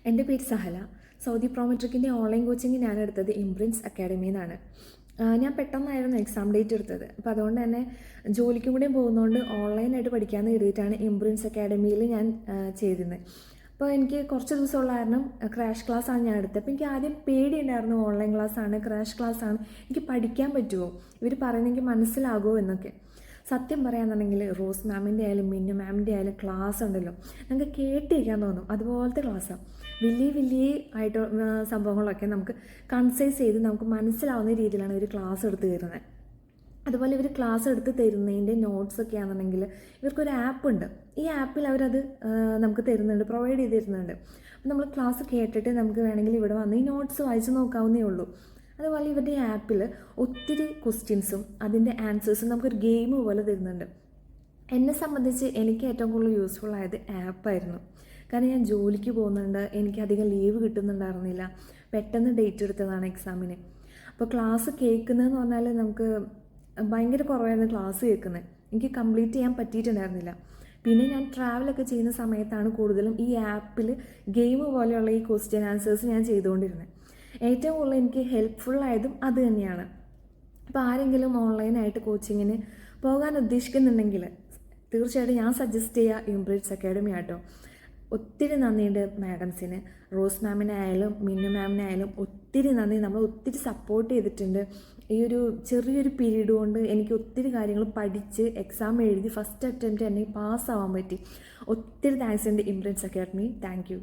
എൻ്റെ പേര് Sahala. Saudi പ്രോമെട്രിക്കിൻ്റെ online coaching ഞാൻ എടുത്തത് ഇംപ്രിൻസ് അക്കാഡമിയിൽ നിന്നാണ്. ഞാൻ പെട്ടെന്നായിരുന്നു എക്സാം ഡേറ്റ് എടുത്തത്. അപ്പോൾ അതുകൊണ്ട് തന്നെ ജോലിക്കും കൂടെയും പോകുന്നതുകൊണ്ട് ഓൺലൈനായിട്ട് പഠിക്കാമെന്ന് കരുതിയിട്ടാണ് ഇംപ്രിൻസ് അക്കാഡമിയിൽ ഞാൻ ചെയ്തിരുന്നത്. അപ്പോൾ എനിക്ക് കുറച്ച് ദിവസമുള്ള കാരണം ക്രാഷ് ക്ലാസ്സാണ് ഞാൻ എടുത്തത്. അപ്പോൾ എനിക്ക് ആദ്യം പേടിയുണ്ടായിരുന്നു, ഓൺലൈൻ ക്ലാസ്സാണ്, ക്രാഷ് ക്ലാസ്സാണ്, എനിക്ക് പഠിക്കാൻ പറ്റുമോ, ഇവർ പറയുന്നെങ്കിൽ മനസ്സിലാകുമോ എന്നൊക്കെ. സത്യം പറയാന്നുണ്ടെങ്കിൽ റോസ് മാമിൻ്റെ ആയാലും മിന്നു മാമിൻ്റെ ആയാലും ക്ലാസ് ഉണ്ടല്ലോ, നമുക്ക് കേട്ടിരിക്കാൻ തോന്നും. അതുപോലത്തെ ക്ലാസ്സാണ്. വലിയ ആയിട്ട് സംഭവങ്ങളൊക്കെ നമുക്ക് കൺസൈസ് ചെയ്ത് നമുക്ക് മനസ്സിലാവുന്ന രീതിയിലാണ് ഇവർ ക്ലാസ് എടുത്ത് തരുന്നത്. അതുപോലെ ഇവർ ക്ലാസ് എടുത്ത് തരുന്നതിൻ്റെ നോട്ട്സൊക്കെ ആണെന്നുണ്ടെങ്കിൽ ഇവർക്കൊരു ആപ്പുണ്ട്. ഈ ആപ്പിൽ അവരത് നമുക്ക് തരുന്നുണ്ട്, പ്രൊവൈഡ് ചെയ്ത് തരുന്നുണ്ട്. അപ്പോൾ നമ്മൾ ക്ലാസ് കേട്ടിട്ട് നമുക്ക് വേണമെങ്കിൽ ഇവിടെ വന്ന് ഈ നോട്ട്സ് വായിച്ച് നോക്കാവുന്നേ ഉള്ളൂ. അതുപോലെ ഇവരുടെ ആപ്പിൽ ഒത്തിരി ക്വസ്റ്റ്യൻസും അതിൻ്റെ ആൻസേഴ്സും നമുക്കൊരു ഗെയിം പോലെ തരുന്നുണ്ട്. എന്നെ സംബന്ധിച്ച് എനിക്ക് ഏറ്റവും കൂടുതൽ യൂസ്ഫുൾ ആയത് ആപ്പായിരുന്നു. കാരണം ഞാൻ ജോലിക്ക് പോകുന്നുണ്ട്, എനിക്കധികം ലീവ് കിട്ടുന്നുണ്ടായിരുന്നില്ല, പെട്ടെന്ന് ഡേറ്റ് എടുത്തതാണ് എക്സാമിന്. അപ്പോൾ ക്ലാസ് കേൾക്കുന്നതെന്ന് പറഞ്ഞാൽ നമുക്ക് ഭയങ്കര കുറവായിരുന്നു ക്ലാസ് കേൾക്കുന്നത്. എനിക്ക് കംപ്ലീറ്റ് ചെയ്യാൻ പറ്റിയിട്ടുണ്ടായിരുന്നില്ല. പിന്നെ ഞാൻ ട്രാവലൊക്കെ ചെയ്യുന്ന സമയത്താണ് കൂടുതലും ഈ ആപ്പിൽ ഗെയിം പോലെയുള്ള ഈ ക്വസ്റ്റ്യൻ ആൻസേഴ്സ് ഞാൻ ചെയ്തുകൊണ്ടിരുന്നത്. ഏറ്റവും കൂടുതൽ എനിക്ക് ഹെൽപ്ഫുള്ളായതും അത് തന്നെയാണ്. അപ്പോൾ ആരെങ്കിലും ഓൺലൈനായിട്ട് കോച്ചിങ്ങിന് പോകാൻ ഉദ്ദേശിക്കുന്നുണ്ടെങ്കിൽ തീർച്ചയായിട്ടും ഞാൻ സജസ്റ്റ് ചെയ്യുക ഇംപ്രിൻസ് അക്കാഡമി ആട്ടോ. ഒത്തിരി നന്ദിയുണ്ട് മാഡംസിന്, റോസ് മാമിനായാലും മിന്നു മാമിനായാലും ഒത്തിരി നന്ദി. നമ്മൾ ഒത്തിരി സപ്പോർട്ട് ചെയ്തിട്ടുണ്ട്. ഈ ഒരു ചെറിയൊരു പീരീഡ് കൊണ്ട് എനിക്ക് ഒത്തിരി കാര്യങ്ങൾ പഠിച്ച് എക്സാം എഴുതി ഫസ്റ്റ് അറ്റംപ്റ്റ് തന്നെ പാസ്സാവാൻ പറ്റി. ഒത്തിരി താങ്ക്സ് ഉണ്ട് ഇംപ്രിൻസ് അക്കാഡമി. Thank you.